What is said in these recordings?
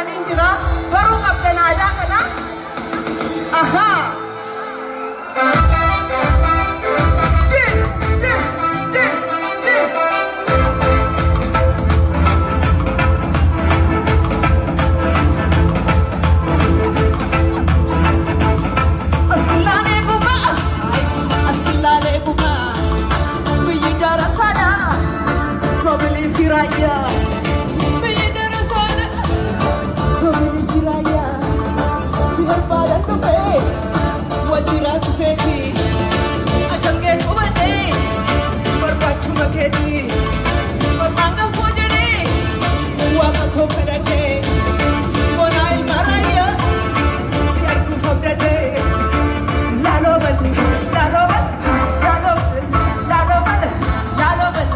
ninjira baru kapten aja kana. Aha. Firaya, bidara sana, sobeli firaya, sivar pada tupe, wajira tufeti, ashange ubade, berbacu maketi, bermangga fujari, waka koperate, monai maraya, siar kufabdate, laloban, laloban, laloban, laloban, laloban, laloban.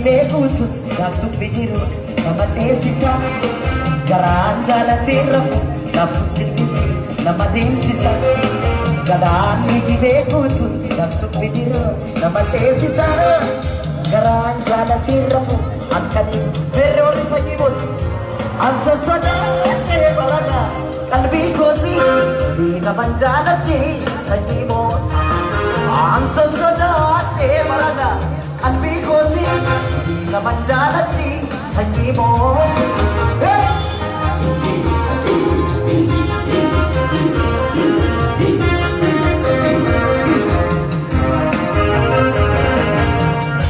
Begutus nafsu bidiru nama cesisa garan jala cerafu nafsu silbiru nama demsisa garan nigi begutus nafsu bidiru nama cesisa garan jala cerafu akadi berori sagibul ansa sada te balaga kalbi koti dina banjala te sagibul ansa sada te balaga naman jaalatti sanyii mooti.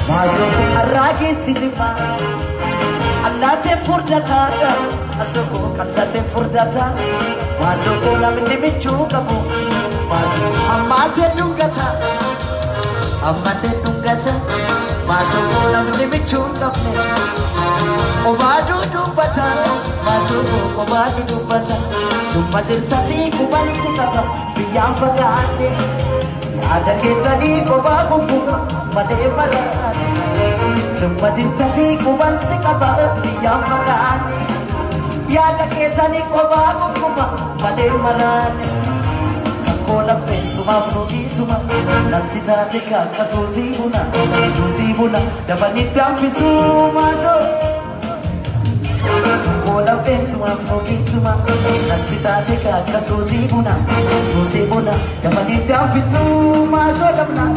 Maasoo arraageessi jimma allaatee furdataadha. Maasoo kallatee furdata. Maasoo namni michuu qabu. Maasoo ammaatee dhungata. Ammaatee dhungata. Maasoo namni michuu qabne. Qobaaduu dubbata. Maasoo qobaaduu dubbata. Tumma jirtatii qubansi qaba. Biyyaan fagaadhe. Yaada keessanii qobaa gugguba. Malee maraadhe. Tumma jirtatii qubansi qaba. Biyyaan fagaadhe. Yaada keessanii qobaa gugguba. Malee maraadhe. Kakkoola beeksumaaf nuugiituma. Natti taate kakka suusii buna. Suusii buna dafanii danfisuu maasoo. Kakkoola beeksumaaf nuugiituma. Natti taate kakka suusii buna. Suusii buna dafanii danfisuu maasoo dabnaa.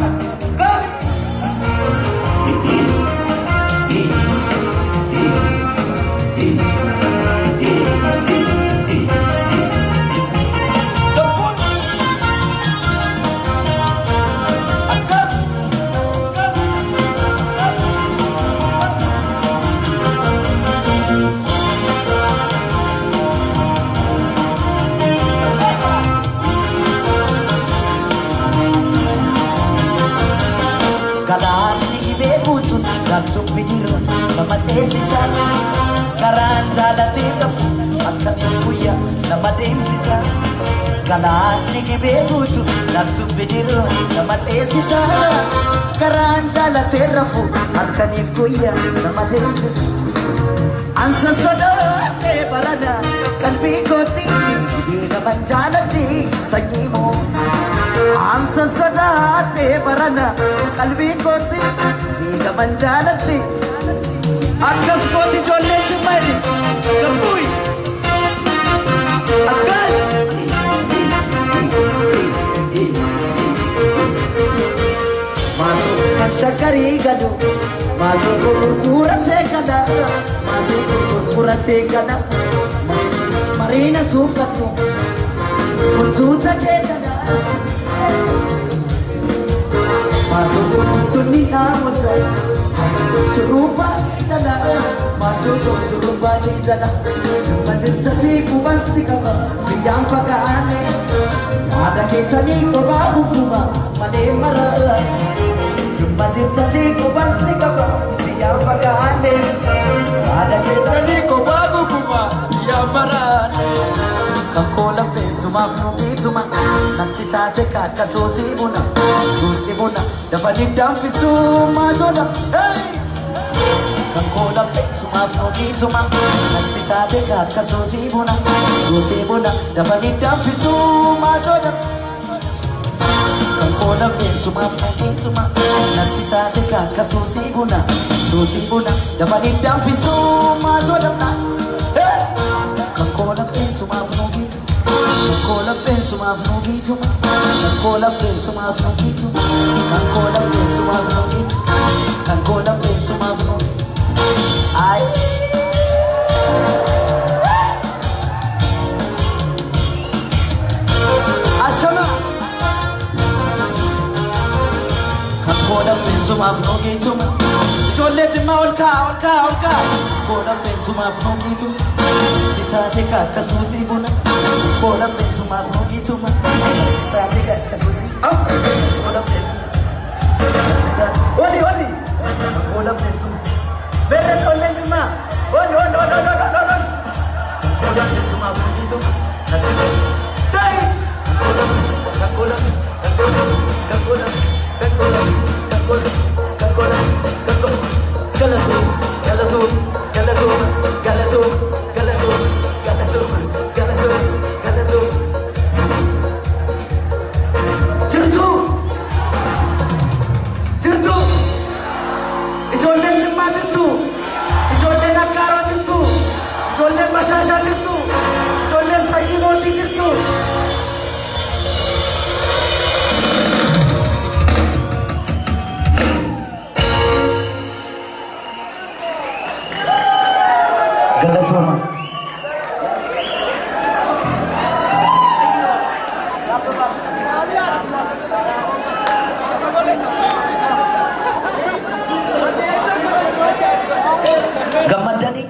Langsung biru, nama sisa, karang jalan cinta, akan iskuya, nama sisa, kalah niki berucus, langsung biru, nama sisa, karang jalan cinta, akan iskuya, nama sisa. Ansa sadar barada, kalbi koti, di kaman jalan di sangimu. Ansa sadar barada, kalbi koti. Biga manjalatti akkas kooti ijoollee simmayni gambuuyi akkas maasoo kan shakkarii gadu maasoo gurguratee gada maasoo gurguratee gada mariina suuqattu kuntuuta kee gada Masuk sunni namusa surupa jala masuk surupa di jala cuma cinta kubasi kaba bidang pagane ada kita ni koba hukuma mane marala cuma cinta kubasi kaba bidang pagane ada kita ni koba hukuma bidang marala Kakola pesuma nubituma nanti tate kakak susi buna dapat didampisu masoda hey Kakola pesuma nubituma nanti tate kakak susi buna dapat didampisu masoda Kakola pesuma nubituma nanti tate kakak susi buna dapat didampisu masoda hey Kakola pesuma Kakola pesuma afnugito Kakola pesuma afnugito Kakola pesuma afnugito Kakola pesuma afnugito Ay Asama Kakola pesuma afnugito Ijoollee Jimmaa olkaa Kakola pesuma afnugito Tate kakak susi buna Kola pesuma afnugito Tate kakak susi Kola pesuma Oli Kola pesuma Beret oleh Jimma Oli Kola pesuma afnugito Tay Kakola Galatoma. Gammadani.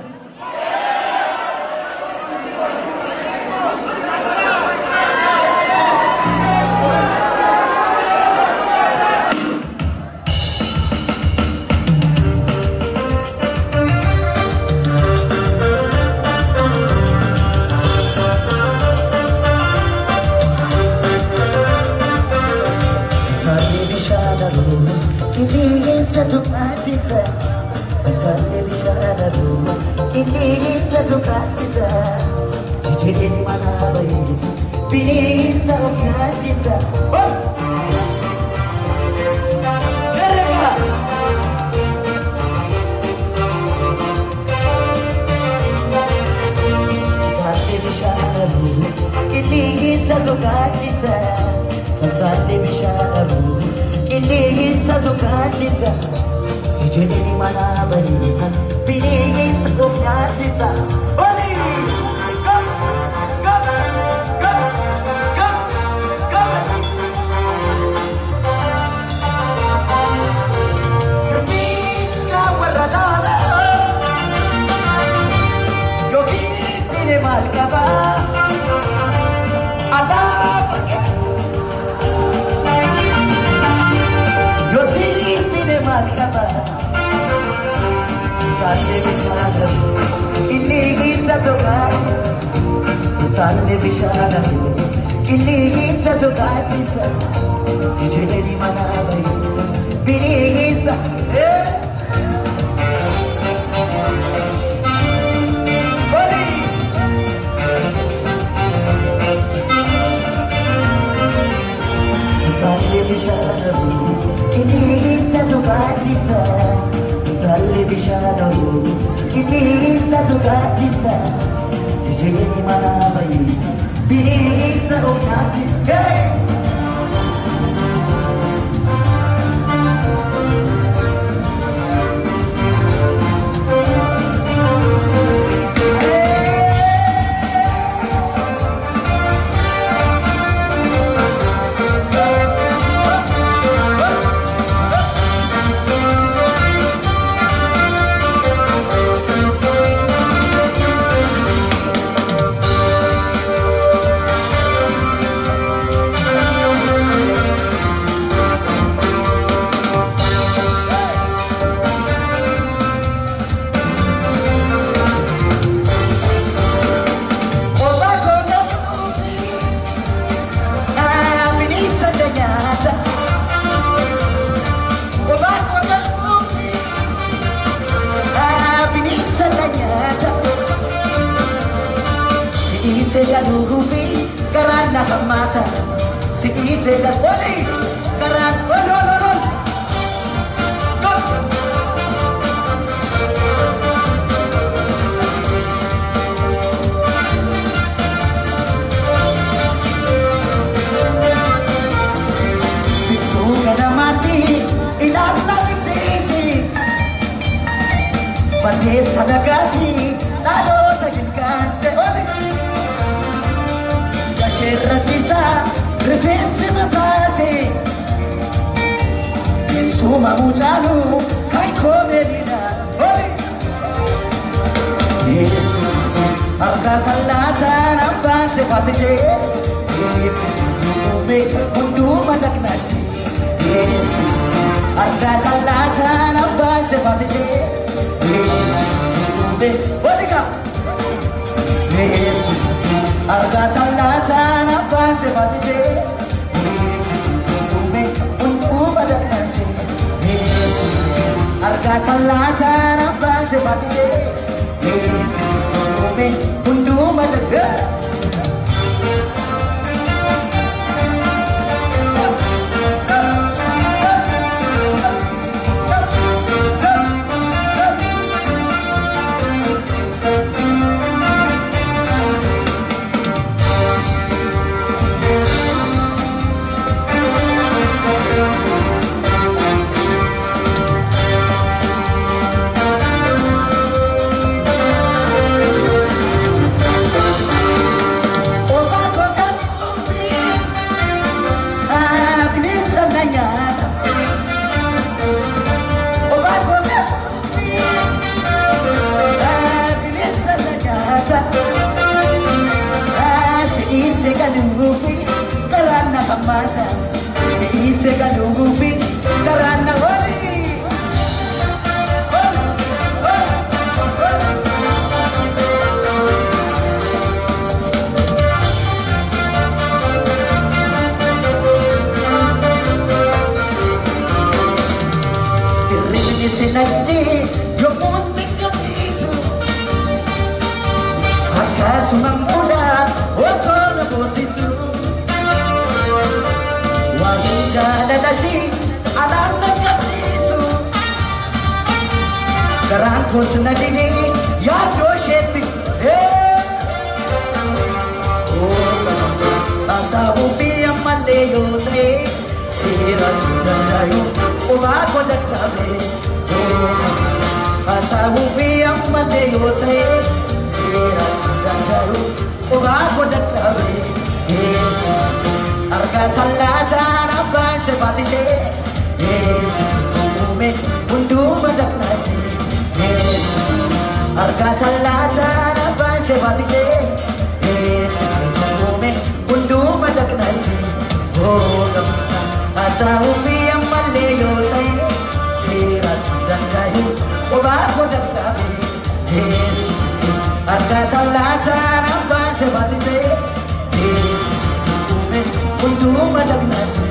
Satu katisa, Patale bishara duma. Ini satu katisa, si jadi di mana bayi, pilih satu katisa. Mereka. Patale bishara duma. Ini satu katisa, Patale bishara duma. Ini satu katisa, si jadi di mana berita, pilih satu katisa. Oli, go, go, go, go, go. Cermin kawaradana, yogi tine malkaba, ada pakai. Tale bishara, ini satu katisa. Tale bishara, ini satu katisa. Si jadi di mana baita, pilih satu. Tale bishara, ini satu katisa. Tale bishara, ini satu katisa. Si jadi di mana baita, pilih satu katisa. Luhufi karena mata si sedang oli karena olololol itu kada mati ilah talitisi pandai sadagati lalu tajinkan se oli Ratisa, rifensi matasi, Suma mujanu, kai komerina, oli. Yesu, arga talata nampan sefatije, Yesu me mundu manak nasi. Yesu, arga talata nampan sefatije, Yesu me, oli ka. Yesu. Arga talata nampan sefatije, tume untuk badak nasi. Yesu, arga talata nampan sefatije, tume untuk badak. Kasumang mula Oto na bosisu Waging jalalashi Alam na kaprisu Karangkos na dinig Yadro sheti Oh kanasa Asa upi ang malayo tre Chira chura tayo Umako na tabi Oh kanasa Asa upi ang malayo tre Chira chura tayo Umako na tabi Yesu Arga talata Rabban sebati se Yesu Tume Mundu badak nasi Yesu Arga talata Rabban sebati se Yesu Tume Mundu badak nasi Oh kamsa Asa ufi yang malayo tayo Chira chura tayo Umako na tabi Yesu Arga talata Rabban sebati se Mundu madagnasi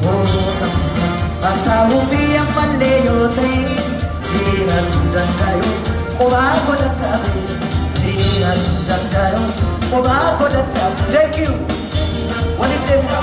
Oh kamsa Asa ufi ang malayo tayo Chira chura tayo Umako na tabi Chira chura tayo Umako na tabi Thank you Walit din na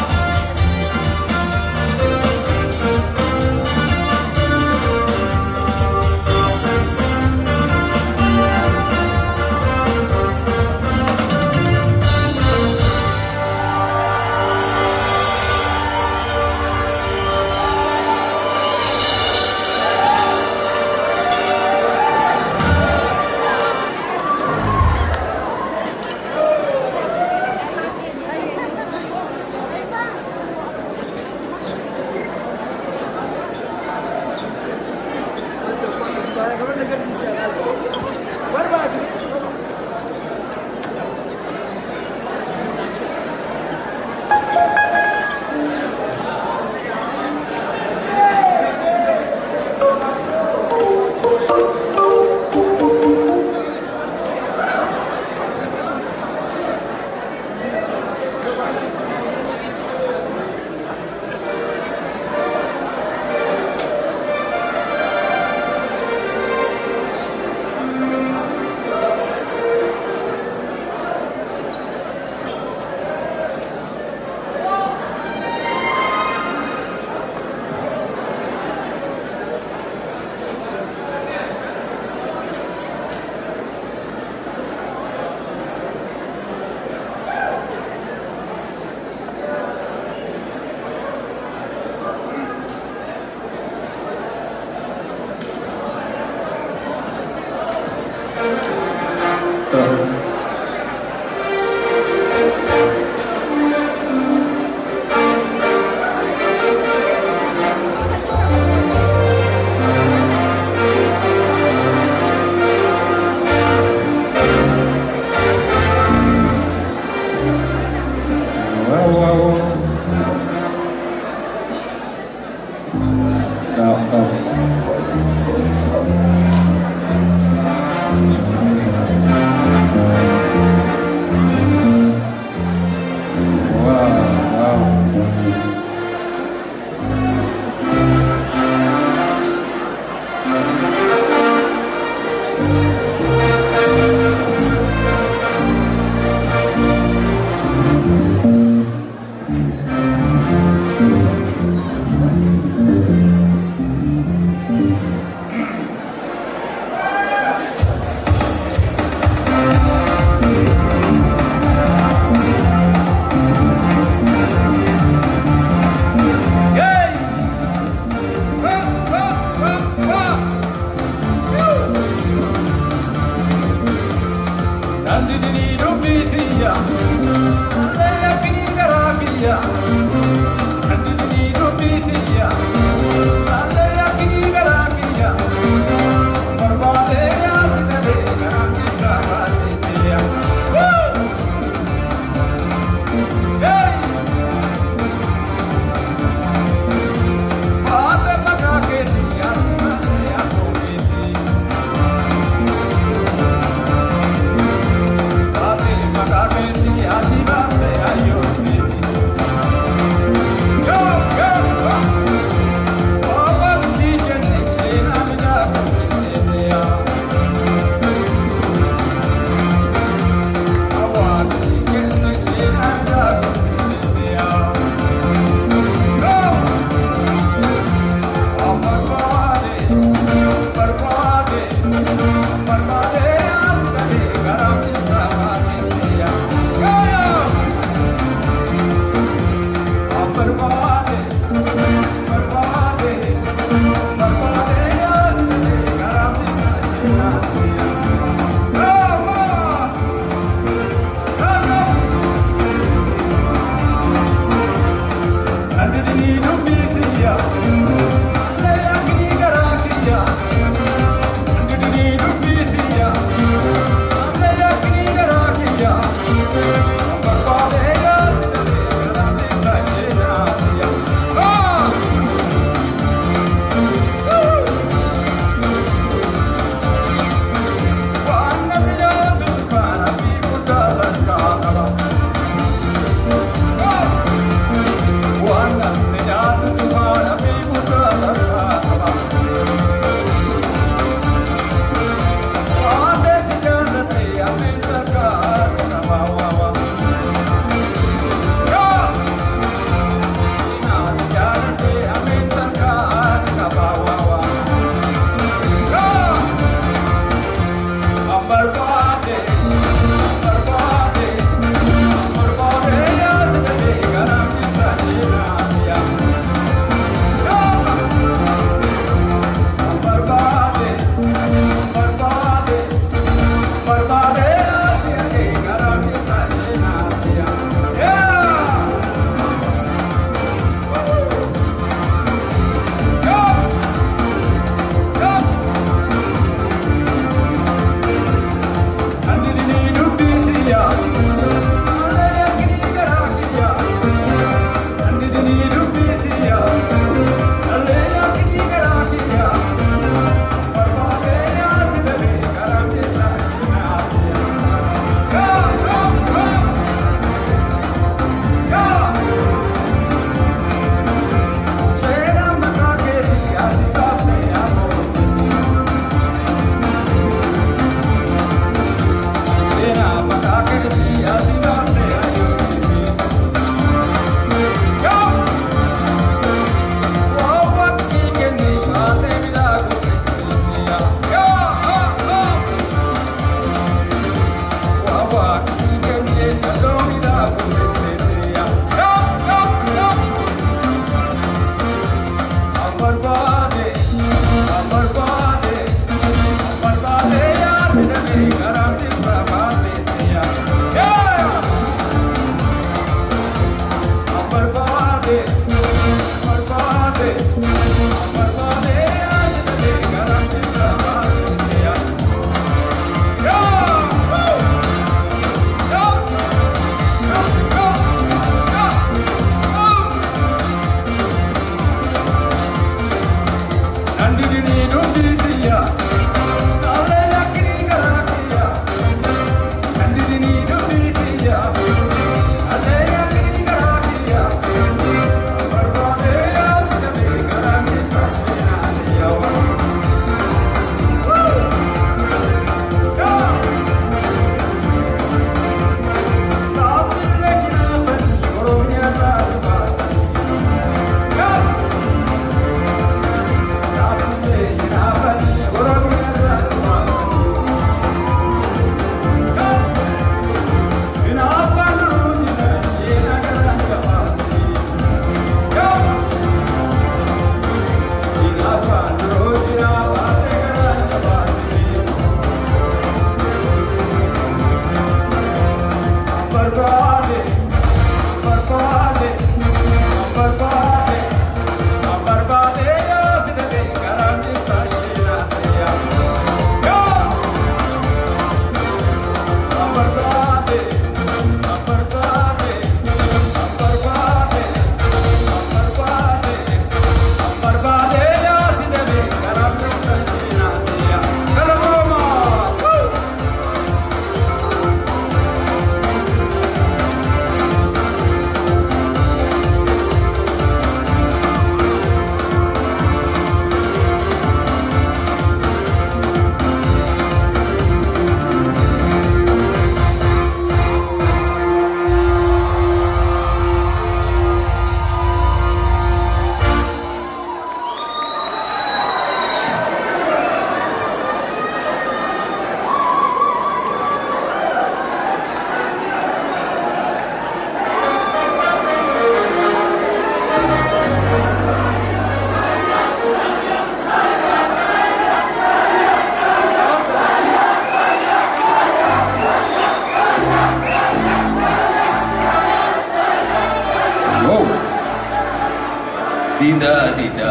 dida dida,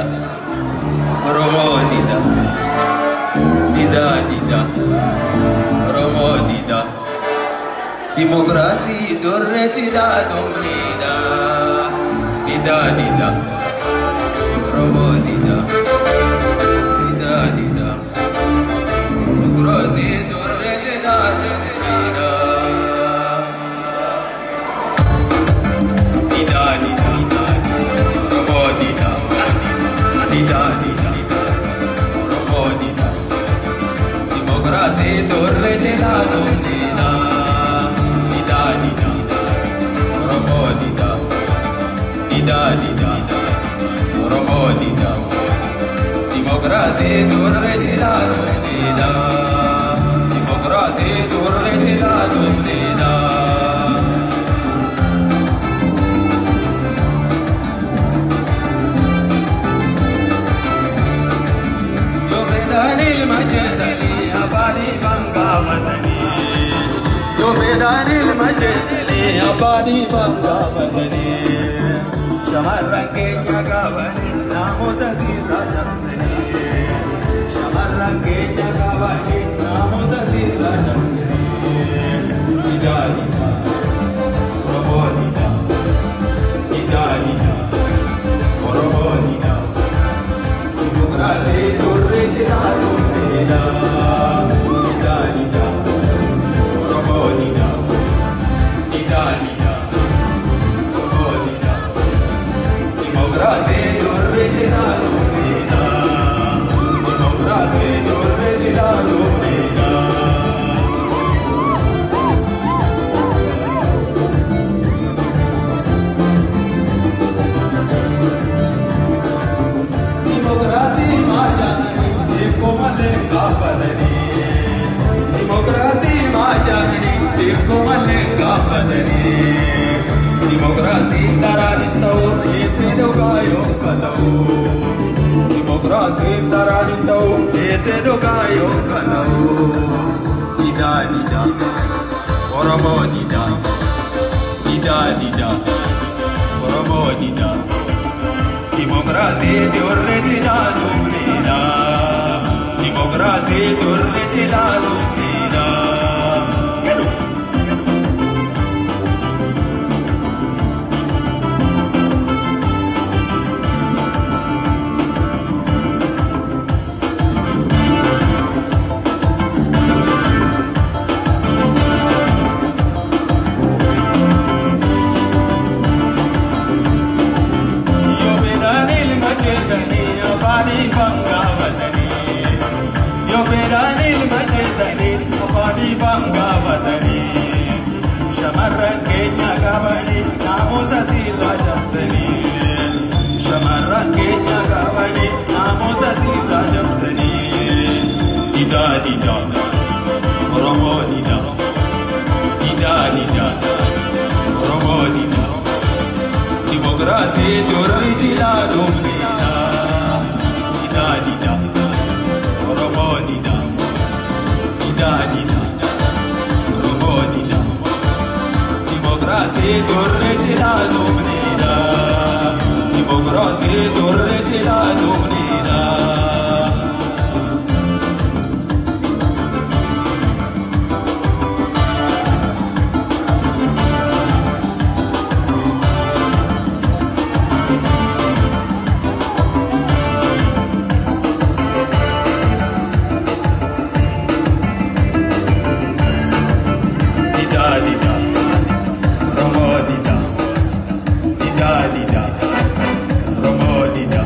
Oromo dida, dida dida, Oromo dida. Demokrasi durre cida dumnida, dida dida, Oromo dida, dida dida. Demokrasi durre cida dumnida, dida dida, Oromo dida, dida dida, Oromo dida. Demokrasi durre cida dumnida. Oromo dida, dida dida, Oromo dida. Demokrasi durre cida dumnida, demokrasi durre cida dumnida. Yo fedanil majzali abadi banga wadani. Yo fedanil majzali abadi banga wadani. Shamarran keenya gabani namoota sirra cabsani. Shamarran keenya gabani namoota sirra cabsani. Dida dida, Oromo dida, dida dida, Oromo dida. Demokrasi durre cida dumnida, dida dida, Oromo dida, dida dida, Oromo dida. Demokrasi durre cida dumnida, demokrasi durre cida dumnida. Demokrasi majani dekho male kapadani. Demokrasi majani dekho male kapadani. Demokrasi taranitau ese dogayo kadau. Demokrasi taranitau ese dogayo kadau. Dida dida, Oromo dida, dida dida, Oromo dida. Demokrasi durre cida dumnida, demokrasi durre cida dumnida. Yo fedanil majzali abadi banga wadani. Shamarran keenya gabani namoota sirra cabsani. Shamarran keenya gabani namoota sirra cabsani. Dida dida, Oromo dida, dida dida, Oromo dida. Demokrasi durre cida dumnida, dida dida, Oromo dida, dida dida, Oromo dida. Demokrasi durre cida dumnida, demokrasi durre cida dumnida. Oromo dida, dida dida, Oromo dida.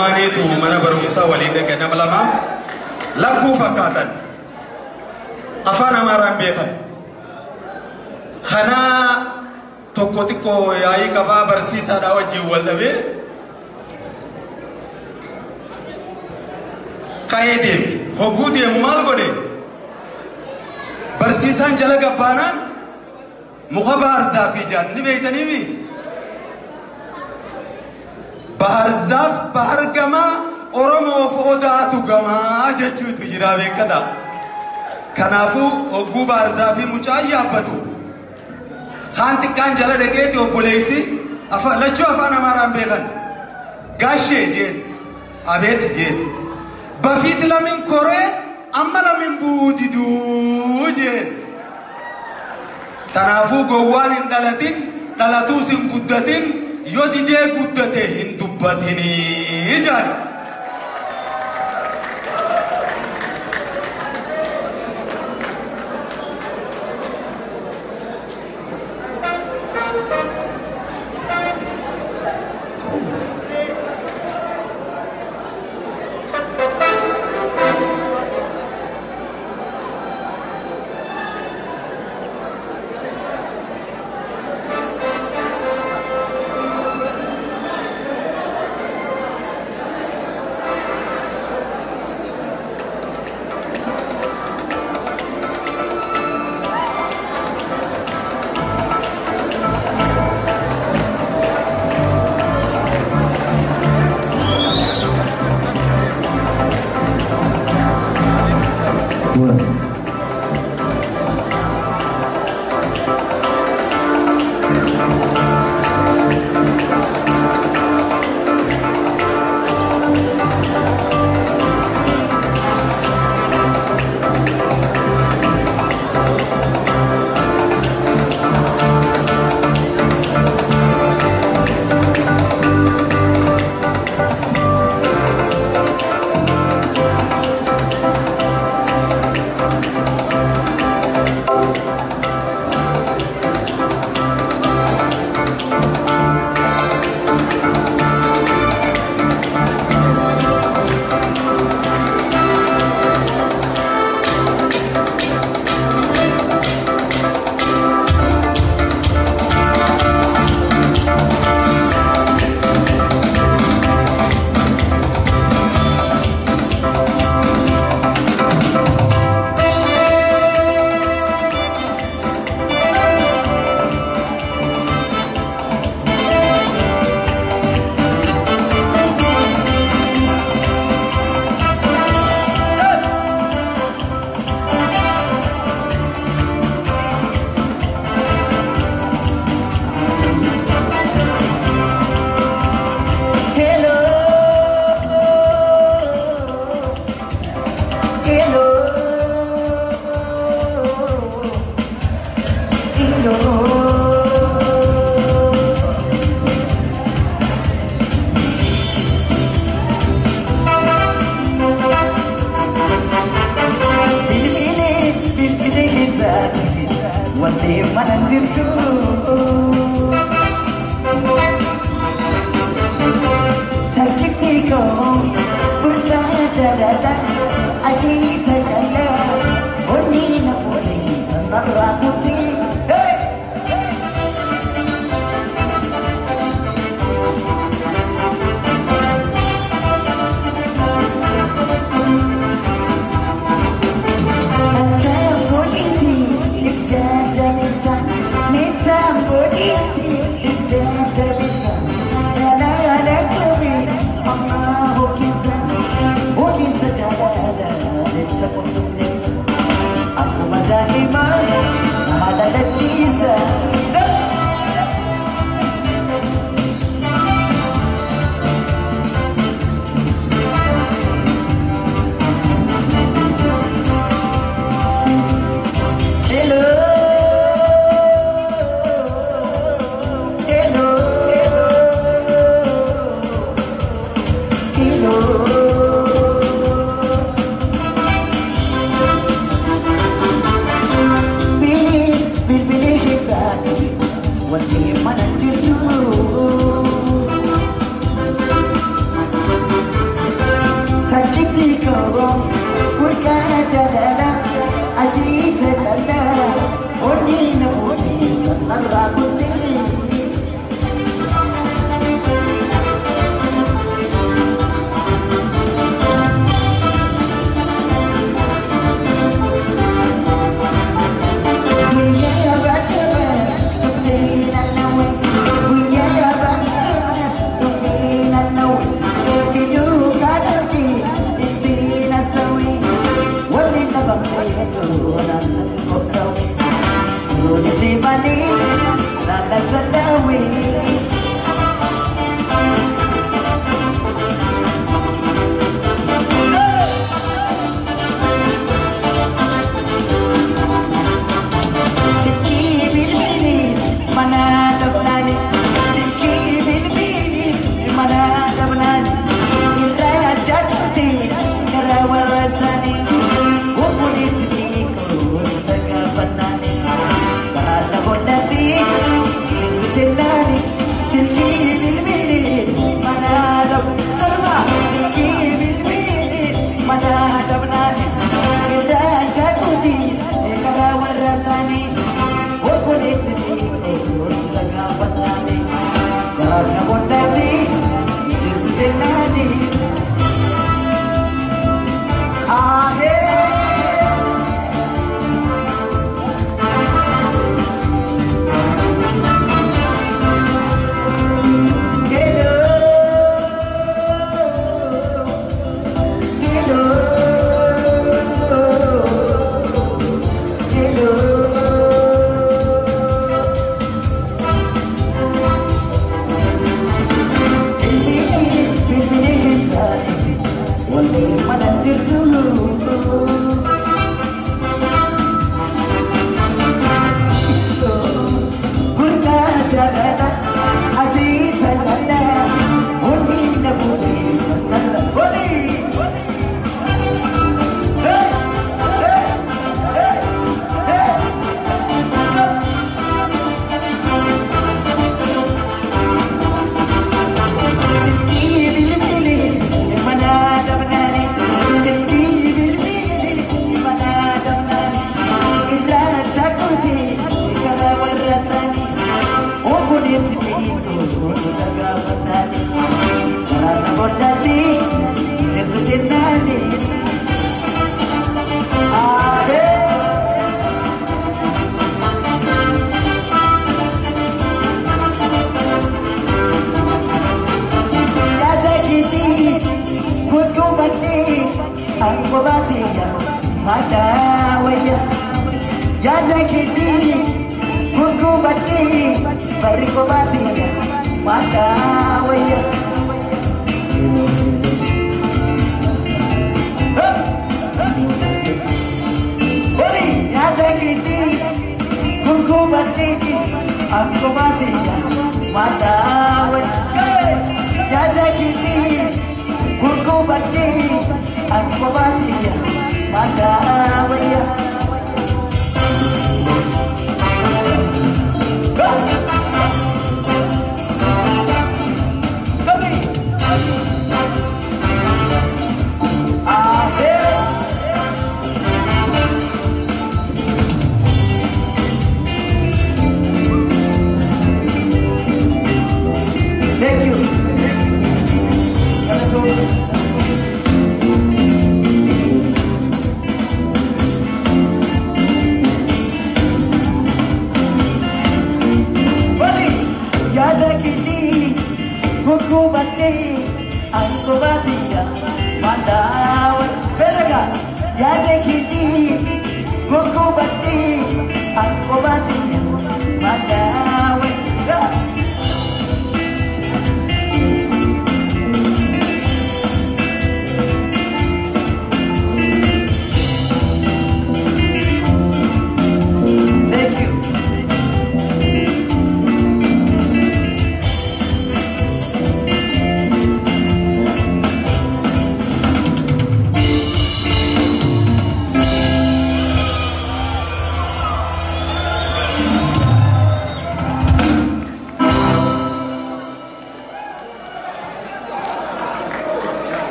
lamaaniitu mana barumsaa waliin dhaqe nama lama lakkuu fakkaatan afaan Amaaraan beekan kanaa tokko xiqqoo yaa'ii qabaa barsiisaadhaa wajjin wal dhabee ka'ee deeme hogguu deemu maal godhe barsiisaan jala gabbaanaan muka baharzaafii jaan ni beeytaniifi baharzaaf bahar gamaa Oromoof odaatu gamaa jechuutu jira beekadha kanaafuu hogguu baharzaafii mucaa yaabbatu kaan xiqqaan jala dhaqeeti obboleessi lachuu afaan Amaaraan beekan gaashee jeen abeet jeen bafiit lamin koree amma lamin buudiduu jeen tanaafuu gowwaan hin dhalatin dhalatuus hin guddatin yoo didee guddate hin dubbatinii jaan Suni si mani Nakatanawi Siki bilbilit Manadab nani Siki bilbilit Manadab nani Tira jakuti Narawarasani Upulit diko Setagafat nani Karena kondati Cintu cendani Siki bilbilit Manadab Sarma Siki bilbilit Manadab nani Tira jakuti Narawarasani Upulit diko Setagafat nani Karena kondati Cintu cendani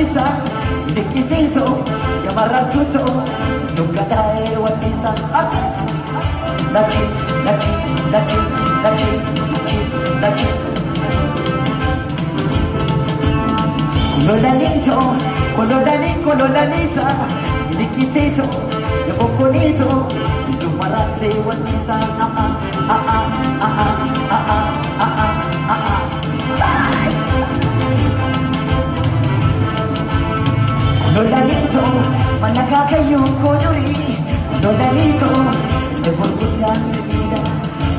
Wanisa, Likisito, Yamaratuto, Lukadae, Wanisa, Lucky, lucky, lucky, lucky, lucky, lucky. Colodanito, Colodanisa, Likisito, Yabokonito, Lumarate, Wanisa, Colodanito, Manakakayong Kodori, Colodanito, Naburbutan si Vida,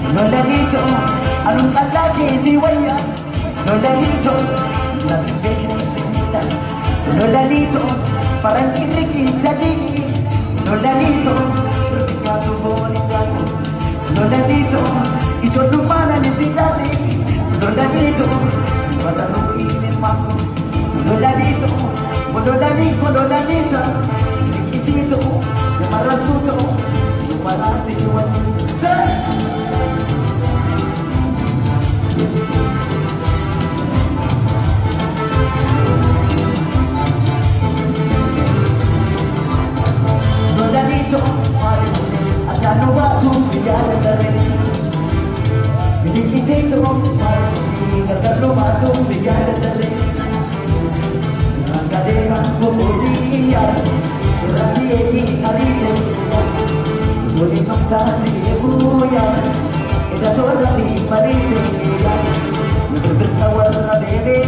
Colodanito, anong kalaki si Waya, Colodanito, natibigin si Vida, Colodanito, parang tinrikita digi, Colodanito, Rutingato Fonidano, Colodanito, ito lumana ni si Dati, Colodanito, si Pataluin in Mako, Colodanito, Colodanisa, Likisito, Yamaratuto, Lumarati, Wanisa. Colodanito, Adano Basu, Villada Dare. Likisito, Adano Basu, Villada Dare. Kadehan Bobosia, Rasi Arite, Boli Mastasi Ebuya, Edatora di Parite, Bersawar Bebe,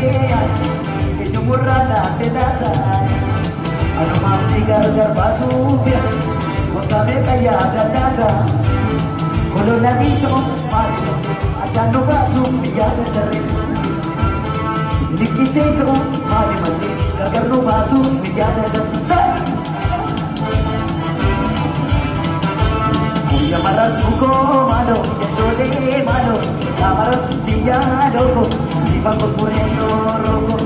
Enyumurana Tenata, Anu Mafsi Gargar Basu, Wakame Kaya Data, Colodanito, Mario, Adano Basu, Villada Dare. Likisito, Mali Mali, Gagarno Basu, Villada Dare. Yamaratuko Mano, Yashode Mano, Yamaratiya Roko, Sifa Kureno Roko.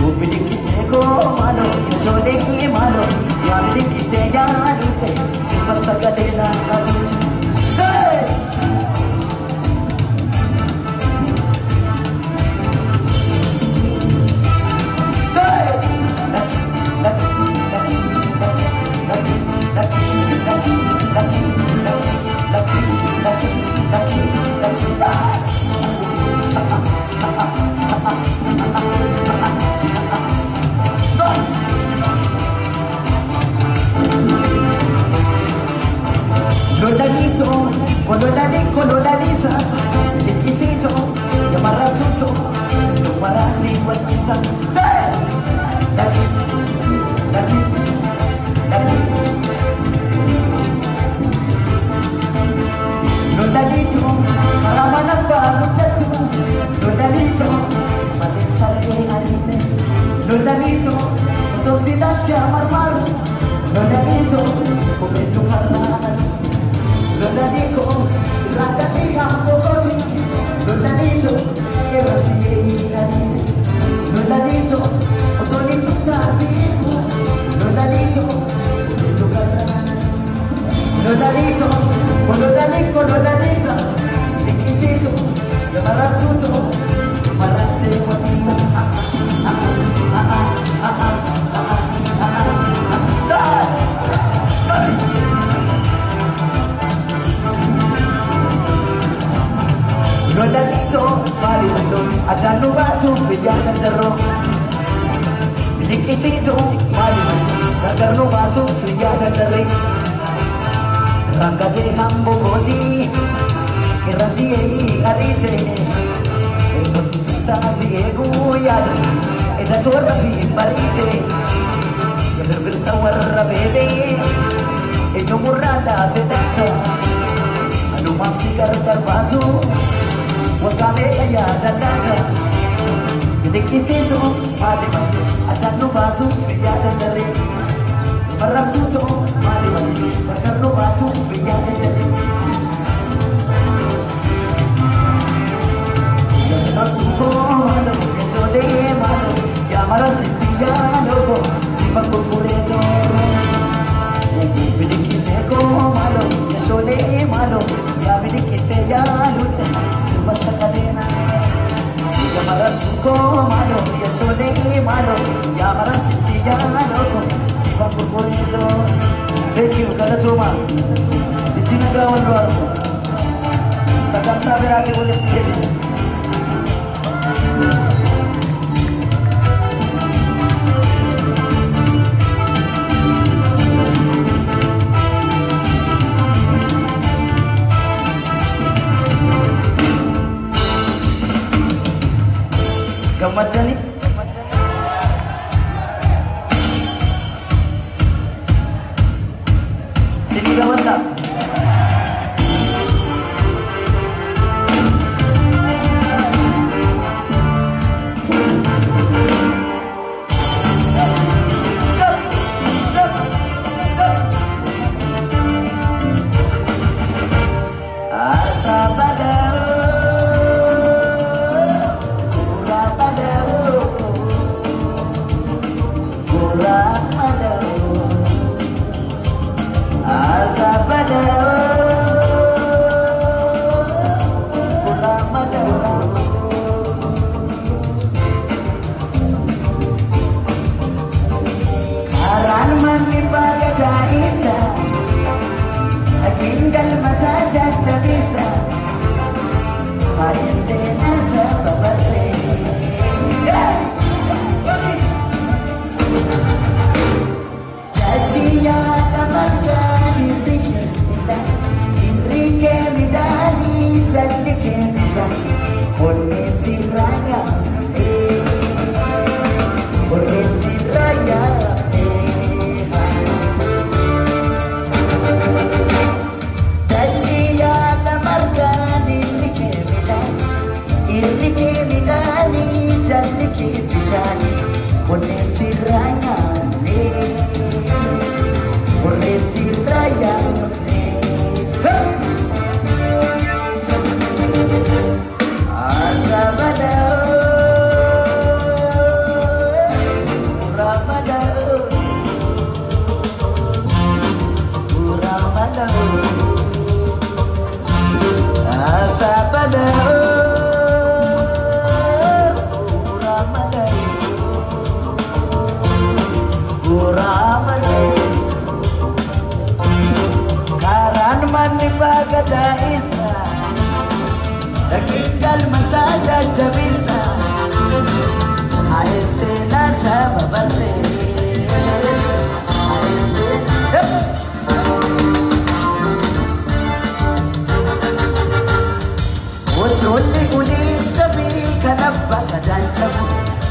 Upilikiseko Mano, Yashode Mano, Yamilikise Yanite, Sifa Sagadena Rabit. Colodanisa, Likisito, Yamaratuto, Lumarati, Wanisa. Lucky, lucky, lucky. Colodanito, Maramanapa, Colodanito, Madensare Arite, Colodanito, Tosidacha Marmaru, Colodanito, Cometu Carnanite, Colodanito, Rakatika Bokoti, Colodanito, Erasi Arite, Colodanito, Otoni Putasi, Colodanito, Cometu Carnanite, Colodanito, Colodanisa, Likisito, Yamaratuto, Marate Wanisa. Colodanito, Mali Mali, Adano Basu, Villada Dare. Likisito, Mali Mali, Gagarno Basu, Villada Dare. Rangade Hambokoti, Rasi Arite, Tasi Eguyad, Edatora Fi Marite, Bersawar Bebe, Enyumurada Tedata, Anu Mafsi Gargar Basu, Wakame Kaya Data, Likisito, Madima, Adano Basu, Villada Dare. Maratuto, Mali Mali, Gagarno Basu, Villada Dare. Yamaratuko Mano, Yashode Mano, Yamaratiya Roko, Sifa Kureno Roko. Bilikiseko Mano, Yashode Mano, Yamilikise Yalute, Sifa Sagadena. Yamaratuko Mano, Yashode Mano, Yamaratiya sagantaa biraatti walitti jedhu. Gammadani sini gammadlah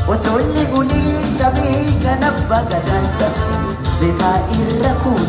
Otolli guli jabii kana baga dansa beekaa irra kun